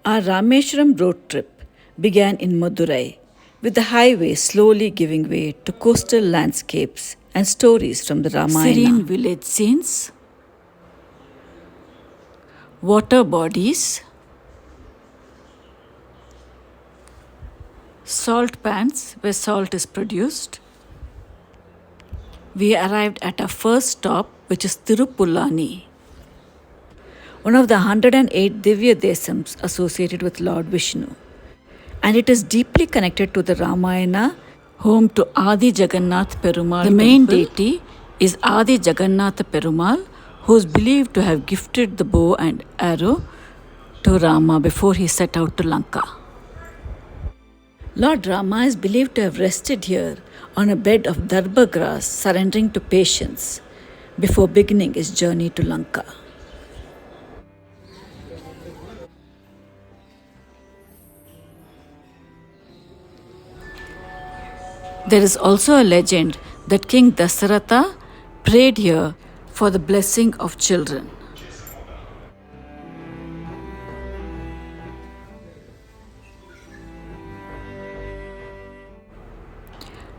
Our Rameswaram road trip began in Madurai, with the highway slowly giving way to coastal landscapes and stories from the Ramayana. Serene village scenes, water bodies, salt pans where salt is produced. We arrived at our first stop, which is Thirupullani, one of the 108 Divya Desams associated with Lord Vishnu. And it is deeply connected to the Ramayana, home to Adi Jagannatha Perumal. The main deity is Adi Jagannatha Perumal, who is believed to have gifted the bow and arrow to Rama before he set out to Lanka. Lord Rama is believed to have rested here on a bed of darba grass, surrendering to patience before beginning his journey to Lanka. There is also a legend that King Dasaratha prayed here for the blessing of children.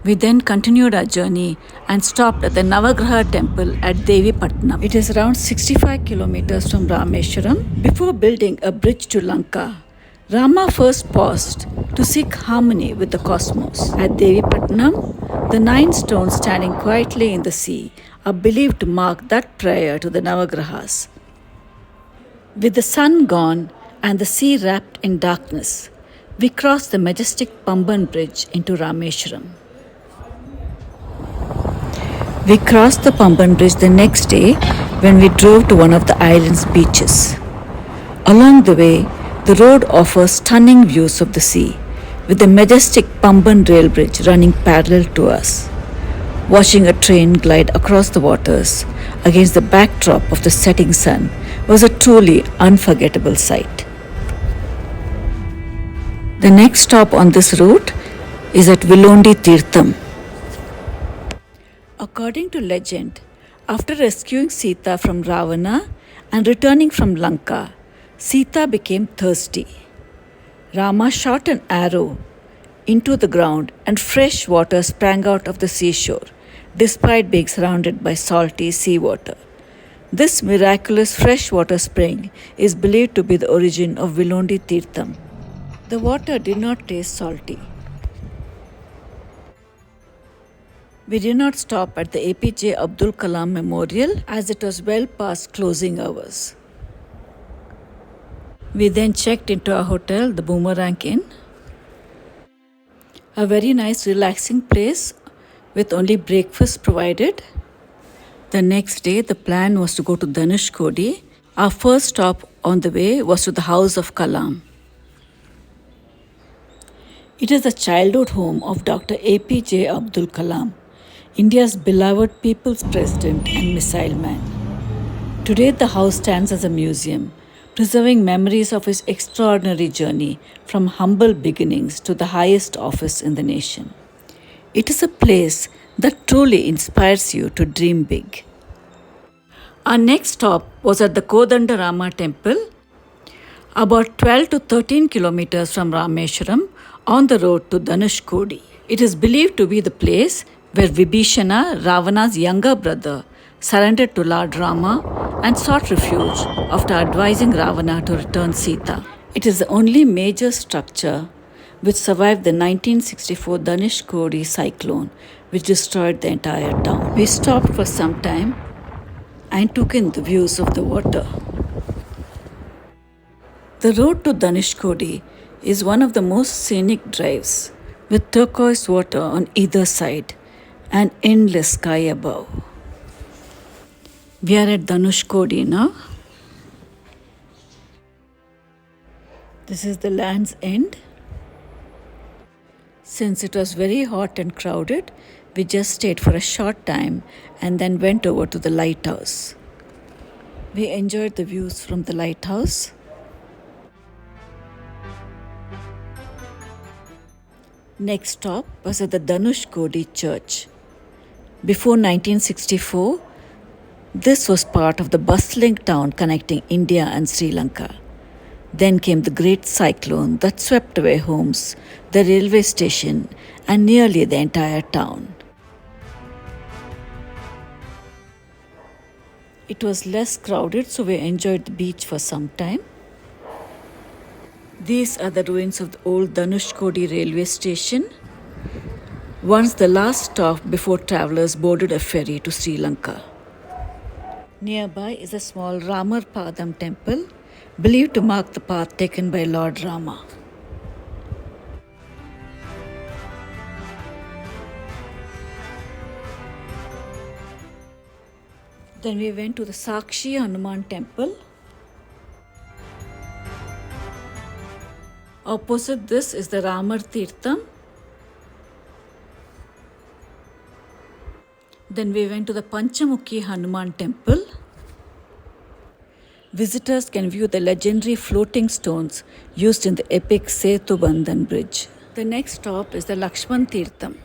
We then continued our journey and stopped at the Navagraha temple at Devipatnam. It is around 65 kilometers from Rameswaram. Before building a bridge to Lanka, Rama first paused to seek harmony with the cosmos. At Devipatnam, the 9 stones standing quietly in the sea are believed to mark that prayer to the Navagrahas. With the sun gone and the sea wrapped in darkness, we crossed the majestic Pamban Bridge into Rameswaram. We crossed the Pamban Bridge the next day when we drove to one of the island's beaches. Along the way, the road offers stunning views of the sea, with the majestic Pamban rail bridge running parallel to us. Watching a train glide across the waters against the backdrop of the setting sun was a truly unforgettable sight. The next stop on this route is at Villondi Theertham. According to legend, after rescuing Sita from Ravana and returning from Lanka, Sita became thirsty. Rama shot an arrow into the ground and fresh water sprang out of the seashore, despite being surrounded by salty seawater. This miraculous freshwater spring is believed to be the origin of Villondi Theertham. The water did not taste salty. We did not stop at the A.P.J. Abdul Kalam Memorial as it was well past closing hours. We then checked into our hotel, the Boomerang Inn, a very nice relaxing place with only breakfast provided. The next day, the plan was to go to Dhanushkodi. Our first stop on the way was to the house of Kalam. It is the childhood home of Dr. A.P.J. Abdul Kalam, India's beloved People's President and Missile Man. Today, the house stands as a museum, preserving memories of his extraordinary journey from humble beginnings to the highest office in the nation. It is a place that truly inspires you to dream big. Our next stop was at the Kodandarama Temple, about 12 to 13 kilometers from Rameswaram on the road to Dhanushkodi. It is believed to be the place where Vibhishana, Ravana's younger brother, surrendered to Lord Rama and sought refuge after advising Ravana to return Sita. It is the only major structure which survived the 1964 Dhanushkodi cyclone, which destroyed the entire town. We stopped for some time and took in the views of the water. The road to Dhanushkodi is one of the most scenic drives, with turquoise water on either side and endless sky above. We are at Dhanushkodi now. This is the Land's End. Since it was very hot and crowded, we just stayed for a short time and then went over to the Lighthouse. We enjoyed the views from the Lighthouse. Next stop was at the Dhanushkodi Church. Before 1964, this was part of the bustling town connecting India and Sri Lanka. Then came the great cyclone that swept away homes, the railway station, and nearly the entire town. It was less crowded, so we enjoyed the beach for some time. These are the ruins of the old Dhanushkodi railway station, once the last stop before travellers boarded a ferry to Sri Lanka. Nearby is a small Ramar Padam temple, believed to mark the path taken by Lord Rama. Then we went to the Sakshi Hanuman Temple. Opposite this is the Ramar Theertham. Then we went to the Panchamukhi Hanuman Temple. Visitors can view the legendary floating stones used in the epic Pamban Bridge. The next stop is the Lakshman Theertam.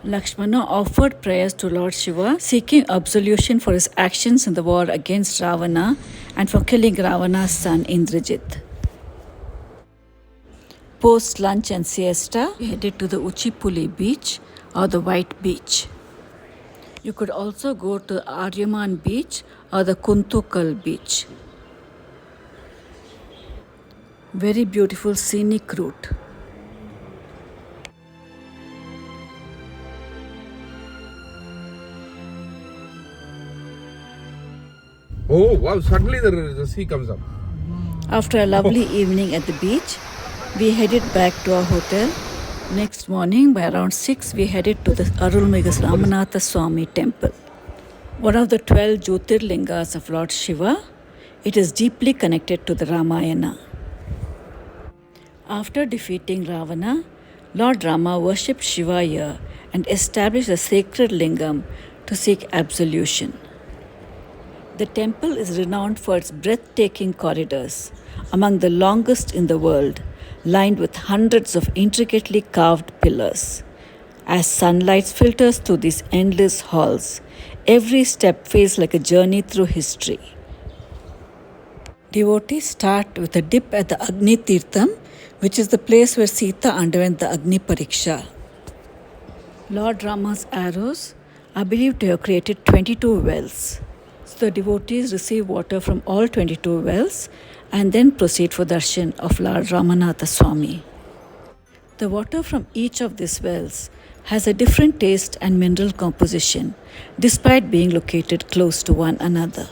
Lakshmana offered prayers to Lord Shiva, seeking absolution for his actions in the war against Ravana and for killing Ravana's son Indrajit. Post lunch and siesta, we headed to the Uchapuli Beach or the White Beach. You could also go to Aryaman Beach or the Kuntukal Beach. Very beautiful scenic route. Oh wow, suddenly the sea comes up. After a lovely evening at the beach, we headed back to our hotel. Next morning by around 6, we headed to the Arulmigas Ramanathaswamy Temple. One of the 12 Jyotirlingas of Lord Shiva, it is deeply connected to the Ramayana. After defeating Ravana, Lord Rama worshipped Shiva here and established a sacred lingam to seek absolution. The temple is renowned for its breathtaking corridors, among the longest in the world, lined with hundreds of intricately carved pillars. As sunlight filters through these endless halls, every step feels like a journey through history. Devotees start with a dip at the Agni Tirtham, which is the place where Sita underwent the Agni Pariksha. Lord Rama's arrows are believed to have created 22 wells. So the devotees receive water from all 22 wells and then proceed for darshan of Lord Ramanathaswamy. The water from each of these wells has a different taste and mineral composition, despite being located close to one another.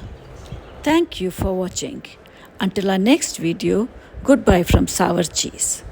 Thank you for watching. Until our next video, goodbye from Sour Cheese.